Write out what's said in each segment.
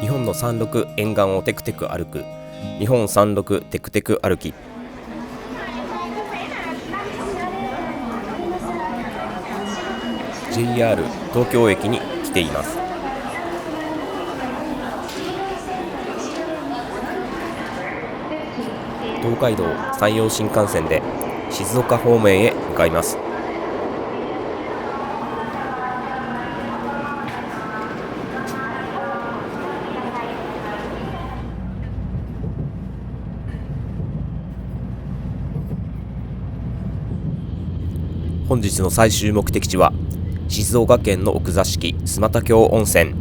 日本の山麓沿岸をテクテク歩く日本山麓テクテク歩き。 JR 東京駅に来ています。東海道山陽新幹線で静岡方面へ向かいます。本日の最終目的地は静岡県の奥座敷須又峡温泉。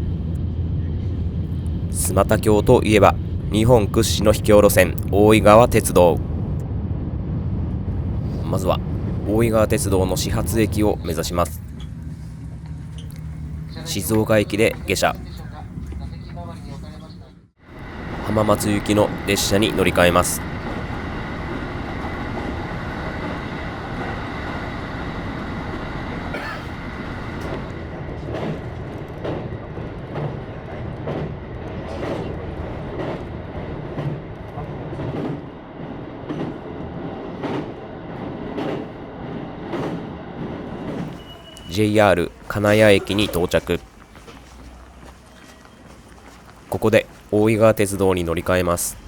須又峡といえば日本屈指の秘境路線大井川鉄道。まずは大井川鉄道の始発駅を目指します。静岡駅で下車、浜松行きの列車に乗り換えます。JR 金谷駅に到着。ここで大井川鉄道に乗り換えます。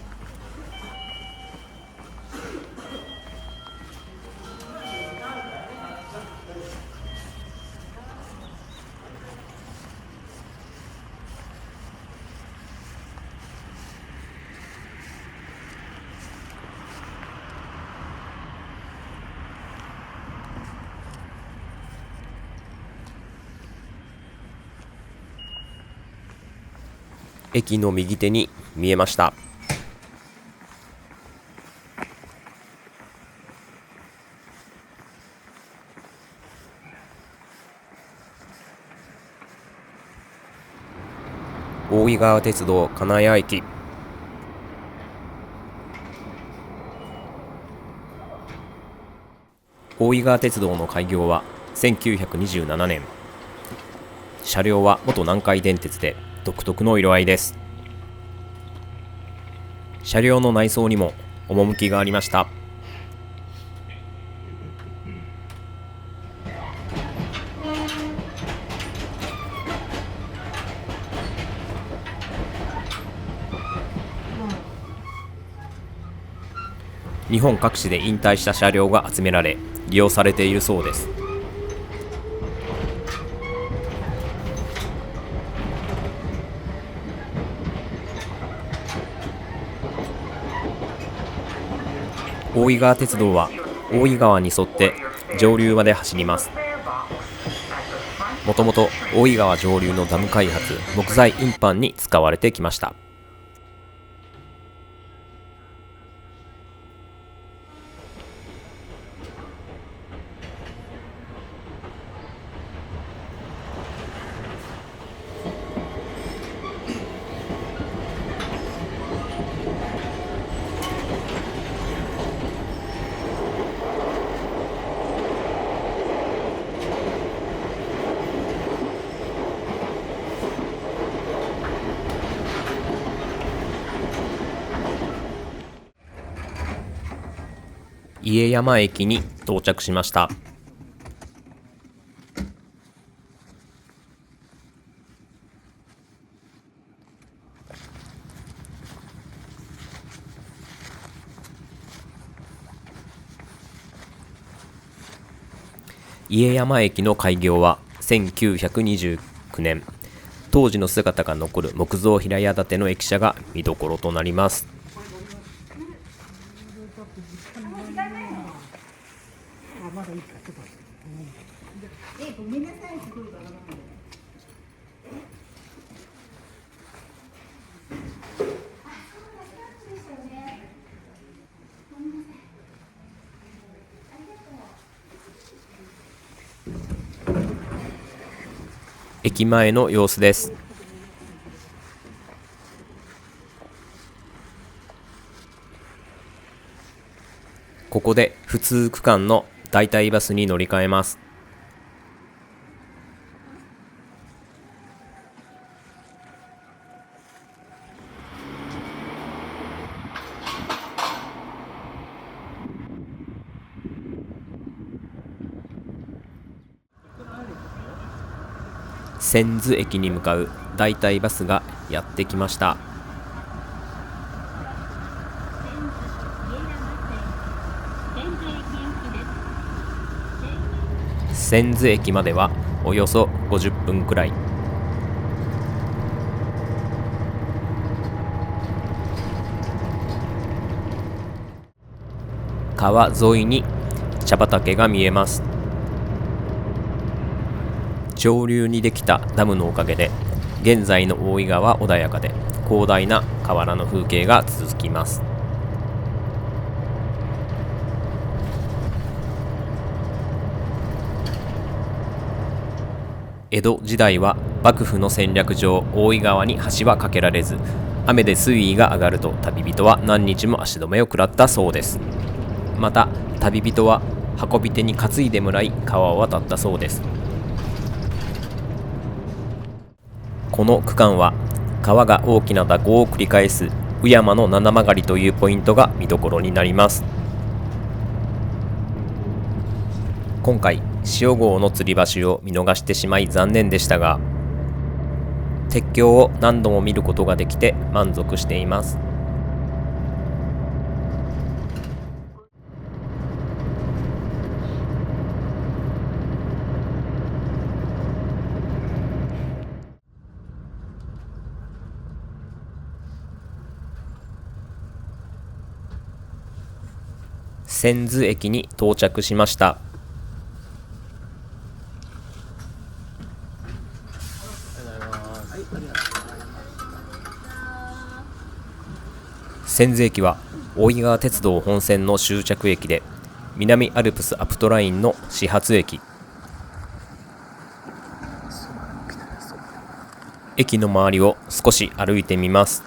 駅の右手に見えました。大井川鉄道金谷駅。大井川鉄道の開業は1927年。車両は元南海電鉄で独特の色合いです。車両の内装にも趣がありました。日本各地で引退した車両が集められ利用されているそうです。大井川鉄道は大井川に沿って上流まで走ります。もともと大井川上流のダム開発、木材運搬に使われてきました。家山駅に到着しました。家山駅の開業は1929年。当時の姿が残る木造平屋建ての駅舎が見どころとなります。ごめんなさい、すごいわがままで。駅前の様子です。ここで普通区間の代替バスに乗り換えます。千頭駅に向かう代替バスがやってきました。千頭駅まではおよそ50分くらい。川沿いに茶畑が見えます。上流にできたダムのおかげで現在の大井川は穏やかで広大な河原の風景が続きます。江戸時代は幕府の戦略上大井川に橋は架けられず、雨で水位が上がると旅人は何日も足止めを食らったそうです。また旅人は運び手に担いでもらい川を渡ったそうです。この区間は川が大きな蛇行を繰り返す宇山の七曲りというポイントが見どころになります。今回塩郷の吊り橋を見逃してしまい残念でしたが、鉄橋を何度も見ることができて満足しています。千頭駅に到着しました。千頭駅は大井川鉄道本線の終着駅で、南アルプスアプトラインの始発駅。駅の周りを少し歩いてみます。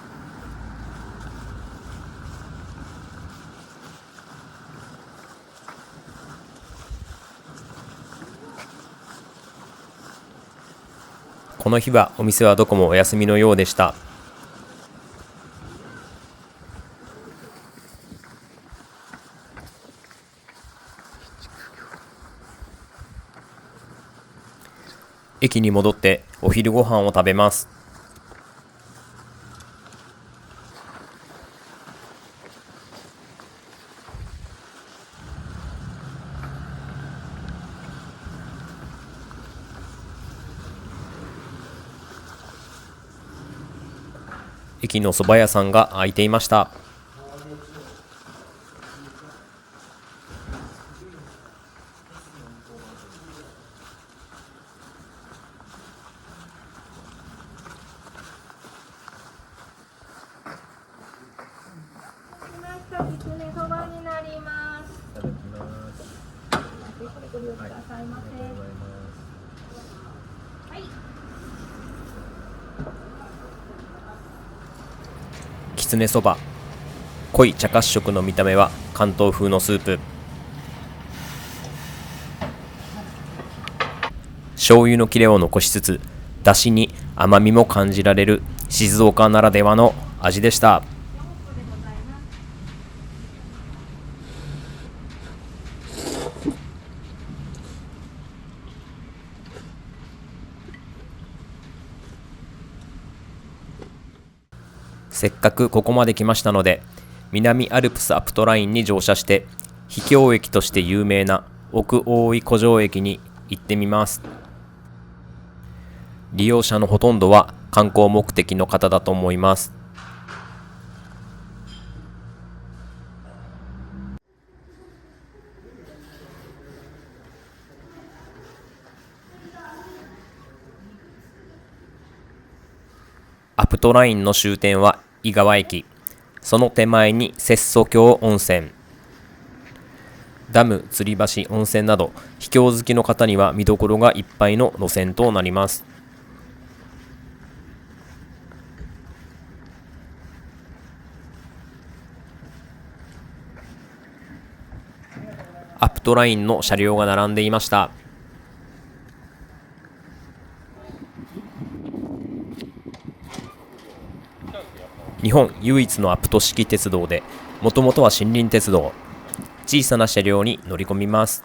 この日はお店はどこもお休みのようでした。駅に戻ってお昼ご飯を食べます。駅の蕎麦屋さんが開いていました。きつねそばになります。いただきます。ご利用くださいませ。はい。きつねそば、濃い茶褐色の見た目は関東風のスープ。醤油の切れを残しつつ、だしに甘みも感じられる静岡ならではの味でした。せっかくここまで来ましたので、南アルプスアプトラインに乗車して秘境駅として有名な奥大井湖上駅に行ってみます。利用者のほとんどは観光目的の方だと思います。プトラインの終点は井川駅。その手前に摂津峡温泉、ダム、吊り橋、温泉など秘境好きの方には見どころがいっぱいの路線となります。アップトラインの車両が並んでいました。日本唯一のアプト式鉄道で、もともとは森林鉄道。小さな車両に乗り込みます。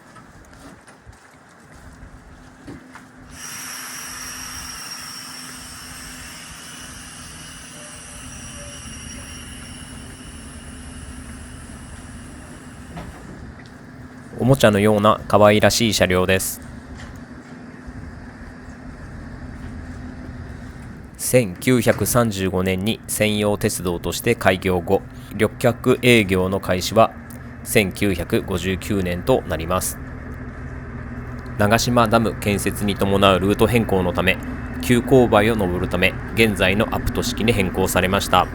おもちゃのような可愛らしい車両です。1935年に専用鉄道として開業後、旅客営業の開始は1959年となります。長島ダム建設に伴うルート変更のため、急勾配を登るため、現在のアプト式に変更されました。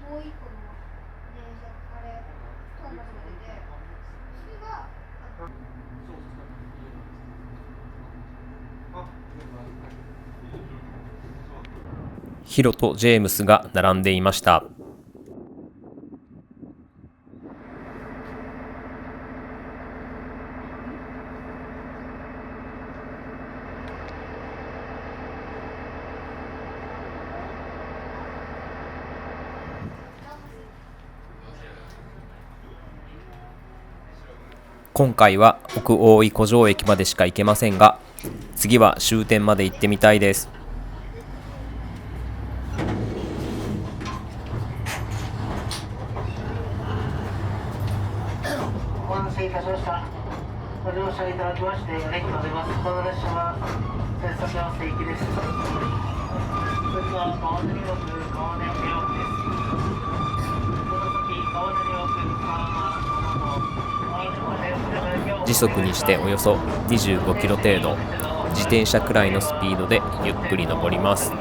もう一個の電車あれトンネルが出て、それがヒロとジェームスが並んでいました。今回は奥大井湖上駅までしか行けませんが、次は終点まで行ってみたいです。お待たせいたしました。ご乗車いただきましてありがとうございます。この列車は摂津峡線行きです。次は川根奥川根目奥です。この先川根奥川間時速にしておよそ25キロ程度、自転車くらいのスピードでゆっくり登ります。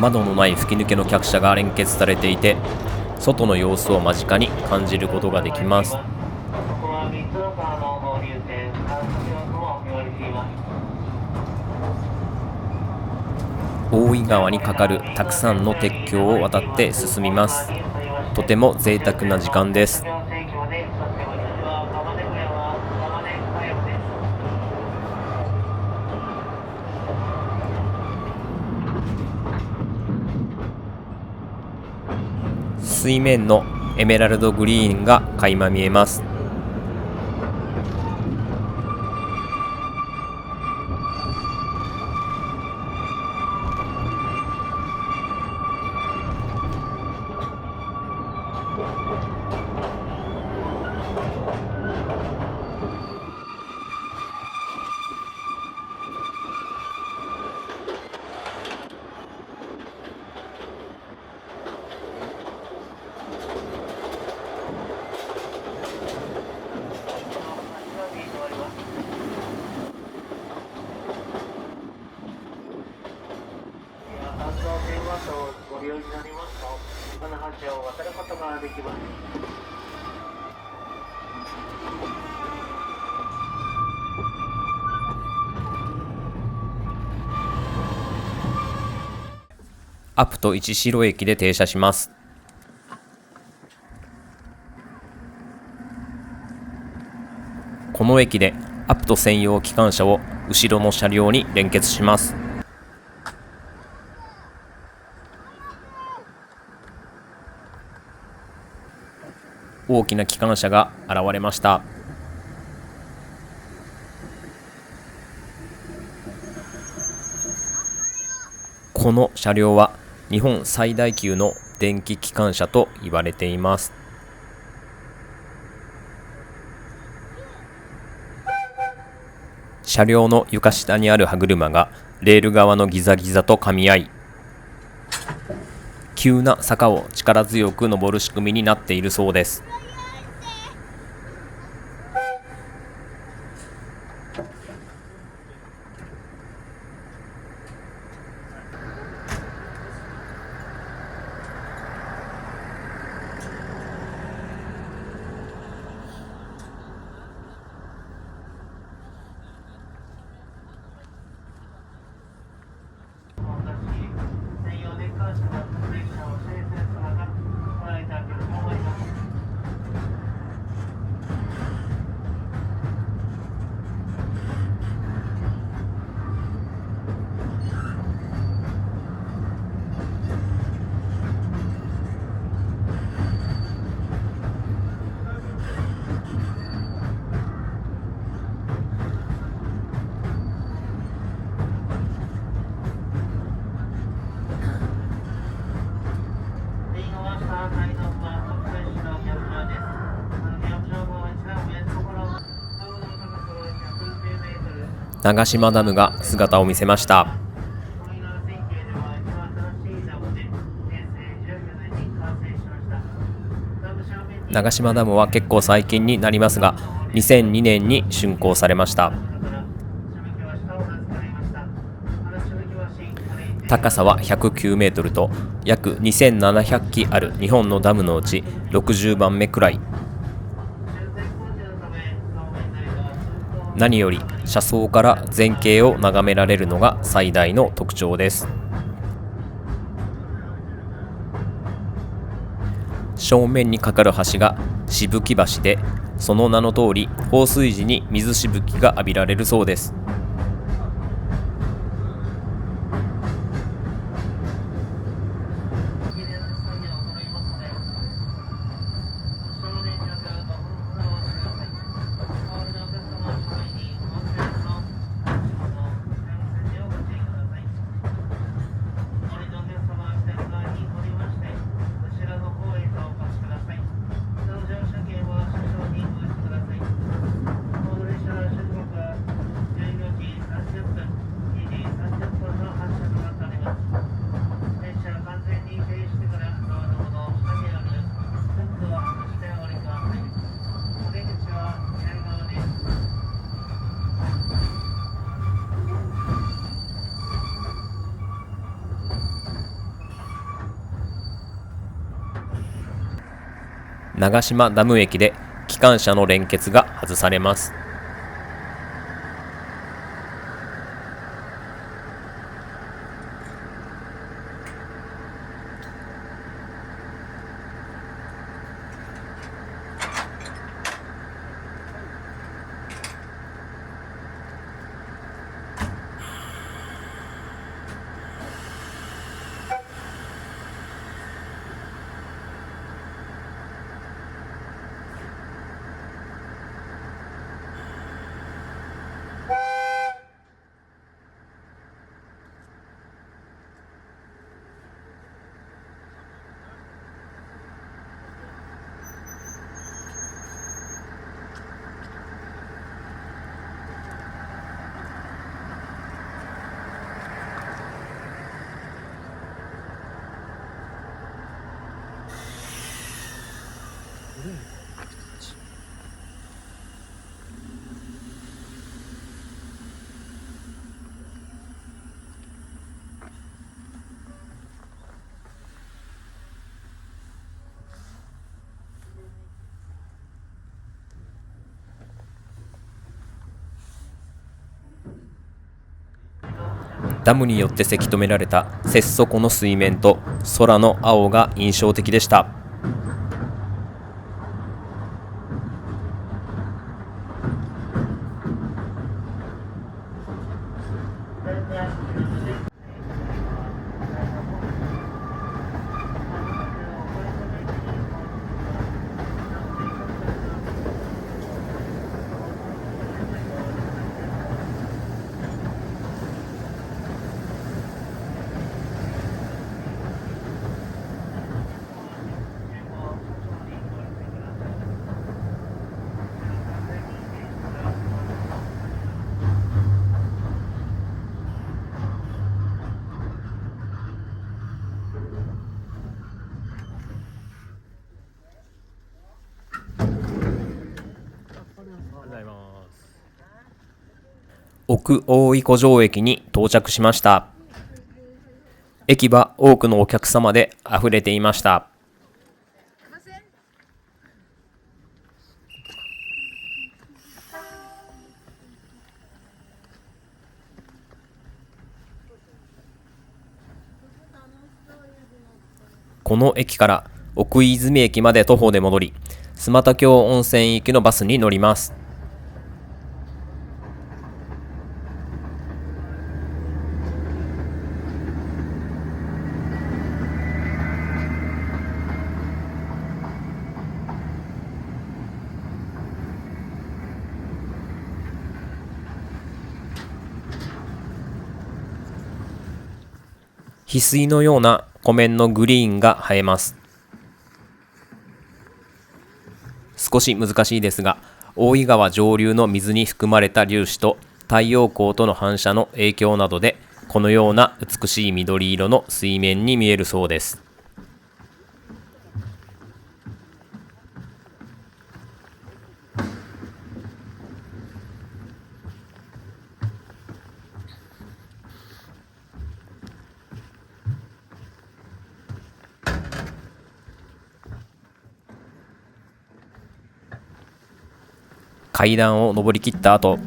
窓のない吹き抜けの客車が連結されていて、外の様子を間近に感じることができます。大井川に架かるたくさんの鉄橋を渡って進みます。とても贅沢な時間です。水面のエメラルドグリーンが垣間見えます。ご利用になりますと、この橋を渡ることができます。アプト市代駅で停車します。この駅でアプト専用機関車を後ろの車両に連結します。大きな機関車が現れました。この車両は日本最大級の電気機関車と言われています。車両の床下にある歯車がレール側のギザギザと噛み合い、急な坂を力強く登る仕組みになっているそうです。長島ダムが姿を見せました。長島ダムは結構最近になりますが、2002年に竣工されました。高さは109メートルと約2700基ある日本のダムのうち60番目くらい。何より車窓から全景を眺められるのが最大の特徴です。正面にかかる橋がしぶき橋で、その名の通り放水時に水しぶきが浴びられるそうです。長島ダム駅で機関車の連結が外されます。ダムによってせき止められた節底の水面と空の青が印象的でした。奥大井湖上駅に到着しました。駅は多くのお客様で溢れていました。この駅から奥出泉駅まで徒歩で戻り、須又峡温泉行きのバスに乗ります。翡翠のような湖面のグリーンが映えます。少し難しいですが、大井川上流の水に含まれた粒子と太陽光との反射の影響などで、このような美しい緑色の水面に見えるそうです。階段を登り切った後、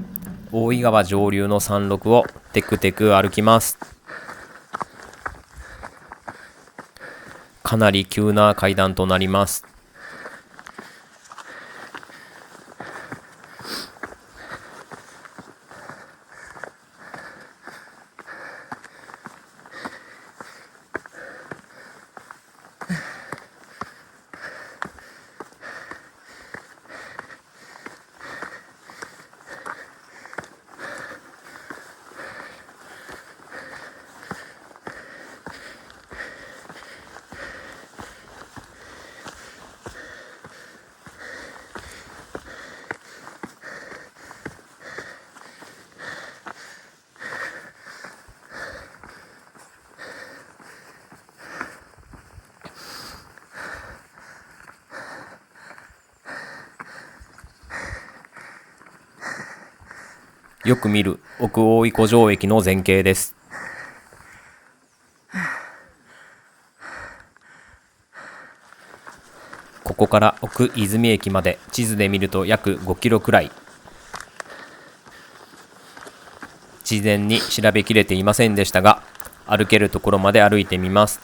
大井川上流の山麓をテクテク歩きます。かなり急な階段となります。よく見る奥大井湖上駅の前景です。ここから奥出泉駅まで地図で見ると約5キロくらい。事前に調べきれていませんでしたが、歩けるところまで歩いてみます。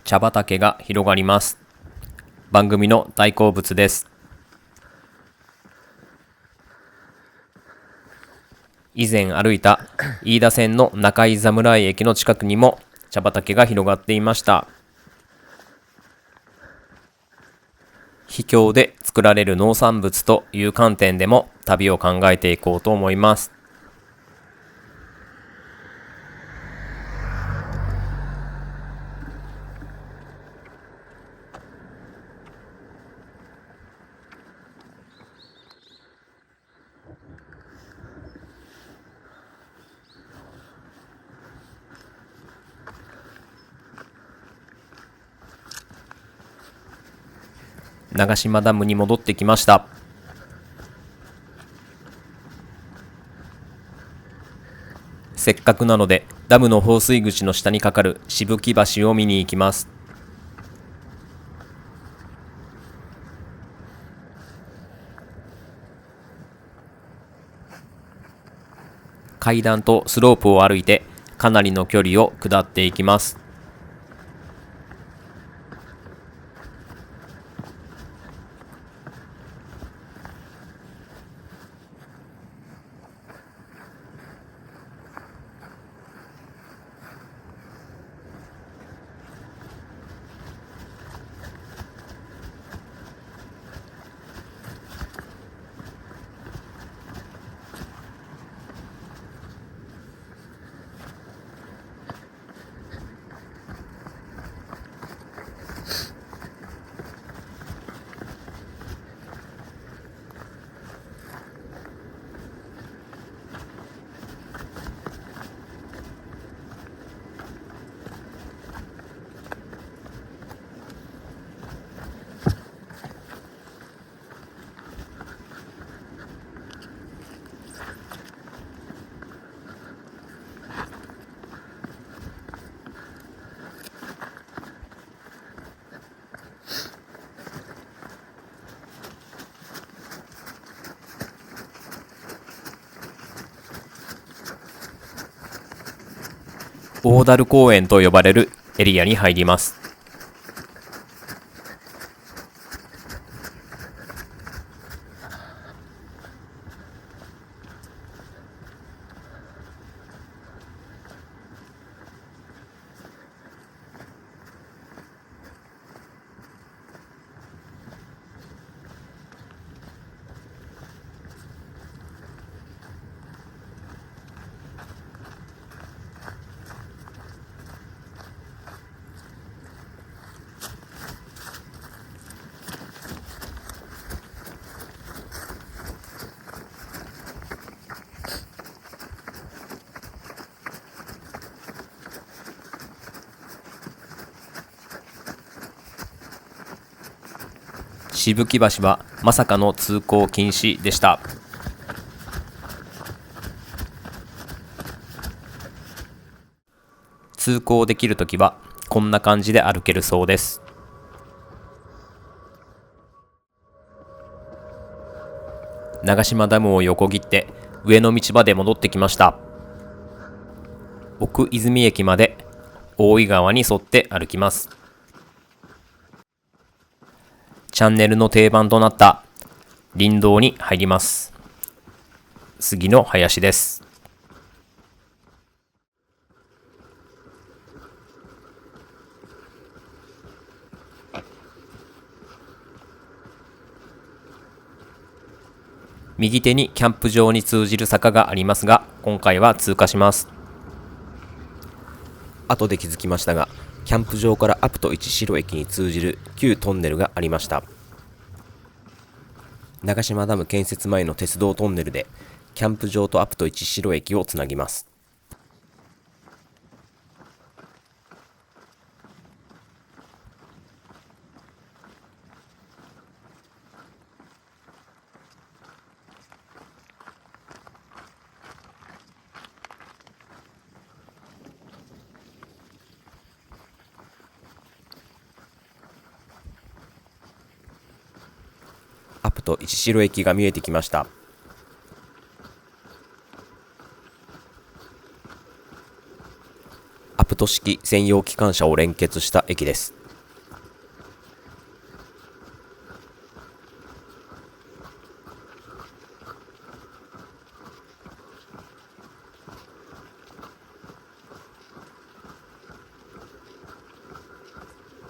茶畑が広がります。番組の大好物です。以前歩いた飯田線の中井侍駅の近くにも茶畑が広がっていました。秘境で作られる農産物という観点でも旅を考えていこうと思います。長島ダムに戻ってきました。せっかくなのでダムの放水口の下にかかるしぶき橋を見に行きます。階段とスロープを歩いてかなりの距離を下っていきます。大樽公園と呼ばれるエリアに入ります。しぶき橋はまさかの通行禁止でした。通行できるときはこんな感じで歩けるそうです。長島ダムを横切って上の道まで戻ってきました。奥泉駅まで大井川に沿って歩きます。チャンネルの定番となった林道に入ります。杉の林です。右手にキャンプ場に通じる坂がありますが、今回は通過します。後で気づきましたが、キャンプ場からアプト一城駅に通じる旧トンネルがありました。長島ダム建設前の鉄道トンネルでキャンプ場とアプト一城駅をつなぎます。アプト一城駅が見えてきました。アプト式専用機関車を連結した駅です。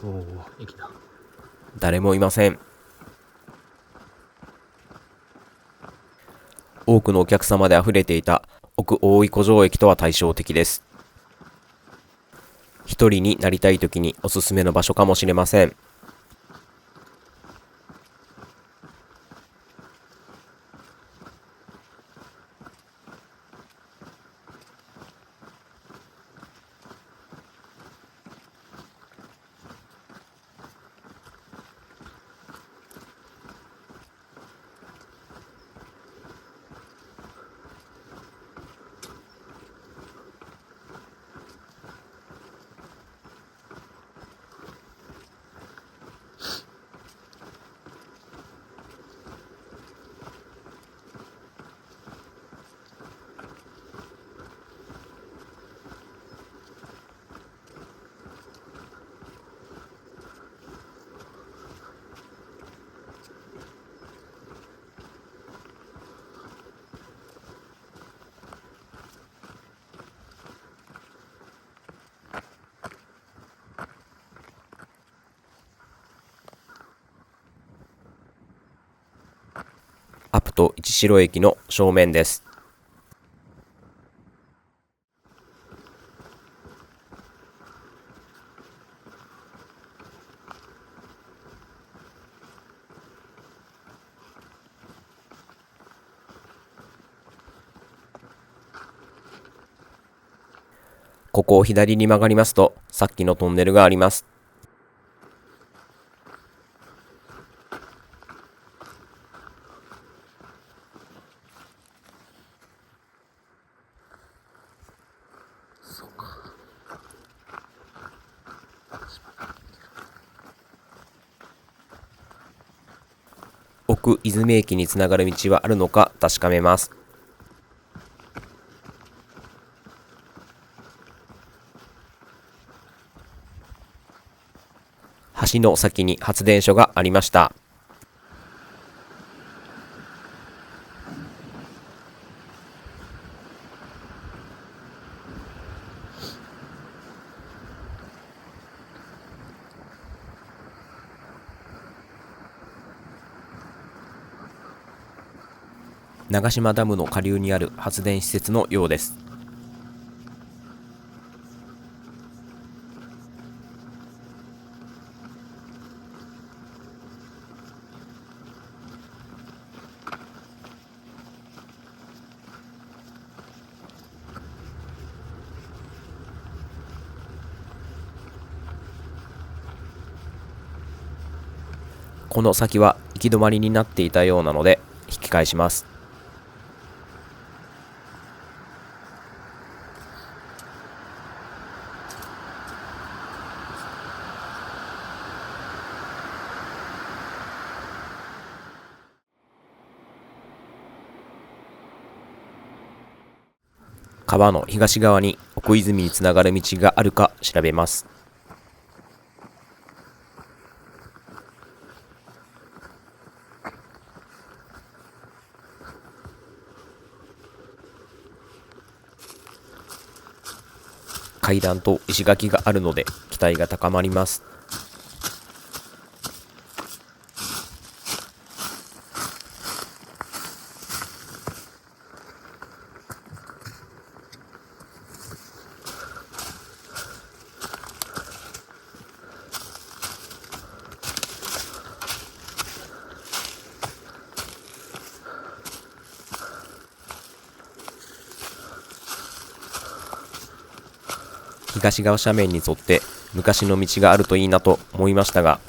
おお、駅だ。誰もいません。多くのお客様で溢れていた奥大井湖上駅とは対照的です。一人になりたい時におすすめの場所かもしれません。アプト市代駅の正面です。ここを左に曲がりますと、さっきのトンネルがあります。奥泉駅につながる道はあるのか確かめます。橋の先に発電所がありました。長島ダムの下流にある発電施設のようです。この先は行き止まりになっていたようなので引き返します。川の東側に奥泉につながる道があるか調べます。階段と石垣があるので期待が高まります。東側斜面に沿って昔の道があるといいなと思いましたが、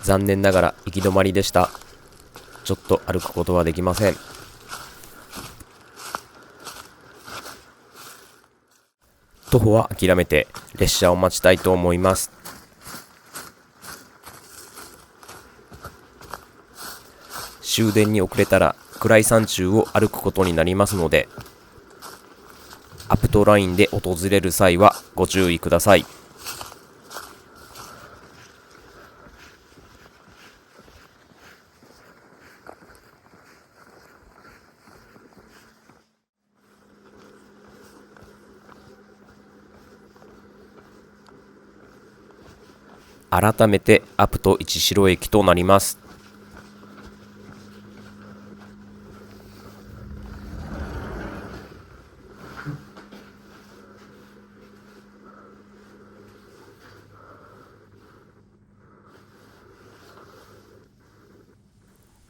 残念ながら行き止まりでした。ちょっと歩くことはできません。徒歩は諦めて列車を待ちたいと思います。終電に遅れたら暗い山中を歩くことになりますので、アプトラインで訪れる際はご注意ください。改めてアプト市代駅となります。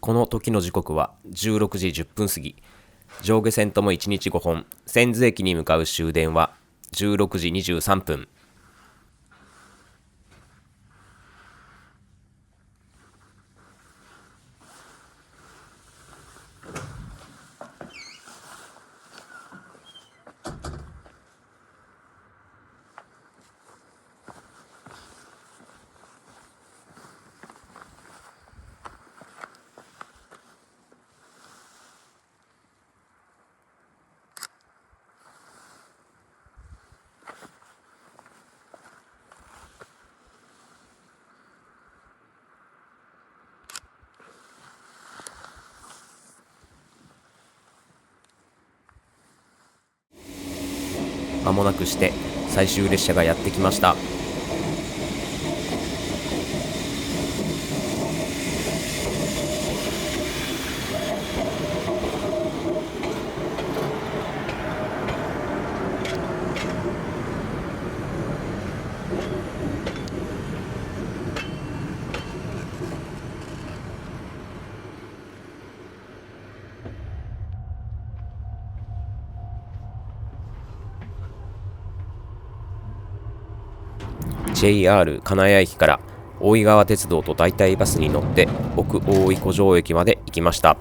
この時の時刻は16時10分過ぎ。上下線とも1日5本、千頭駅に向かう終電は16時23分。間もなくして最終列車がやってきました。JR 金谷駅から大井川鉄道と代替バスに乗って奥大井湖上駅まで行きました。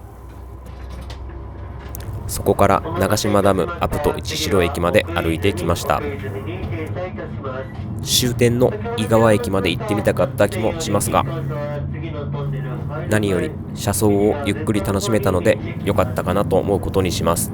そこから長島ダムアプト市代駅まで歩いてきました。終点の井川駅まで行ってみたかった気もしますが、何より車窓をゆっくり楽しめたので良かったかなと思うことにします。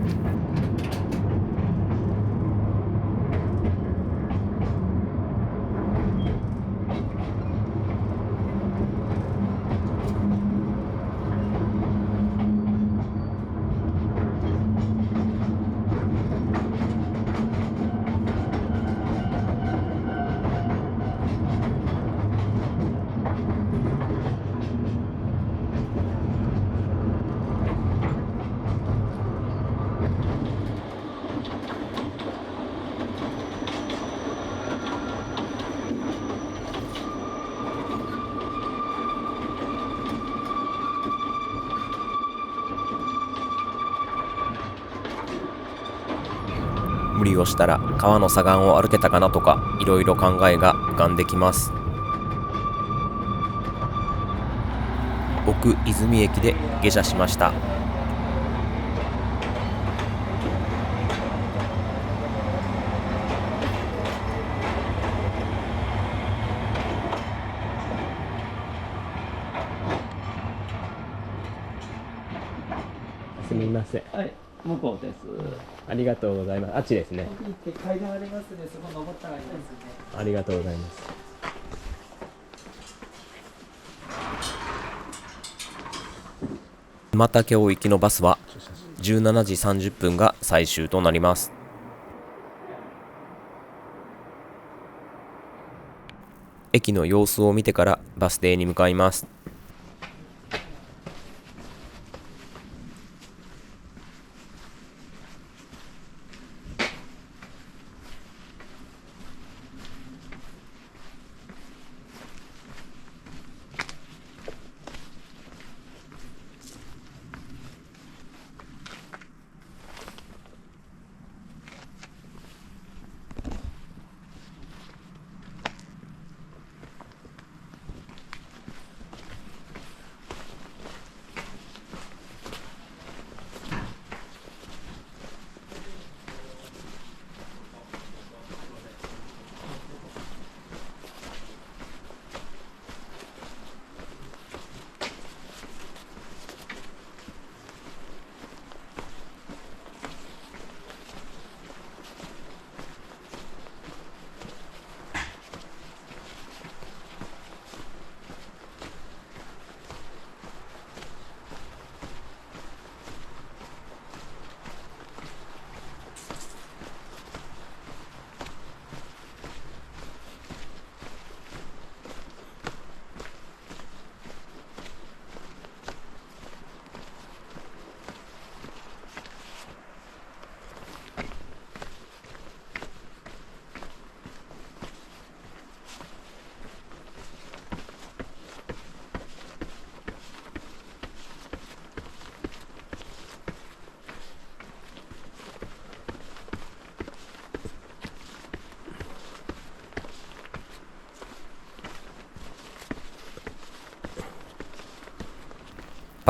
無理をしたら川の左岸を歩けたかなとか、いろいろ考えが浮かんできます。奥泉駅で下車しました。すみません。はい、向こうです。ありがとうございます。あっちですね。行って階段ありますね。そこ登ったらいいですね。ありがとうございます。沼田京行きのバスは17時30分が最終となります。駅の様子を見てからバス停に向かいます。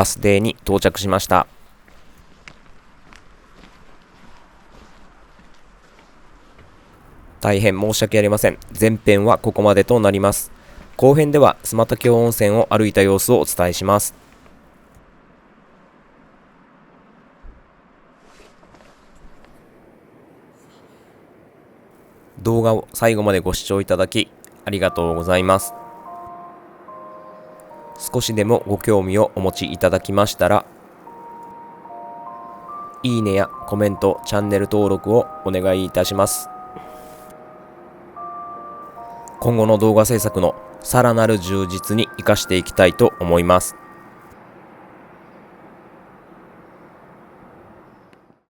バス停に到着しました。大変申し訳ありません。前編はここまでとなります。後編では須磨田峡温泉を歩いた様子をお伝えします。動画を最後までご視聴いただきありがとうございます。少しでもご興味をお持ちいただきましたら、いいねやコメント、チャンネル登録をお願いいたします。今後の動画制作のさらなる充実に生かしていきたいと思います。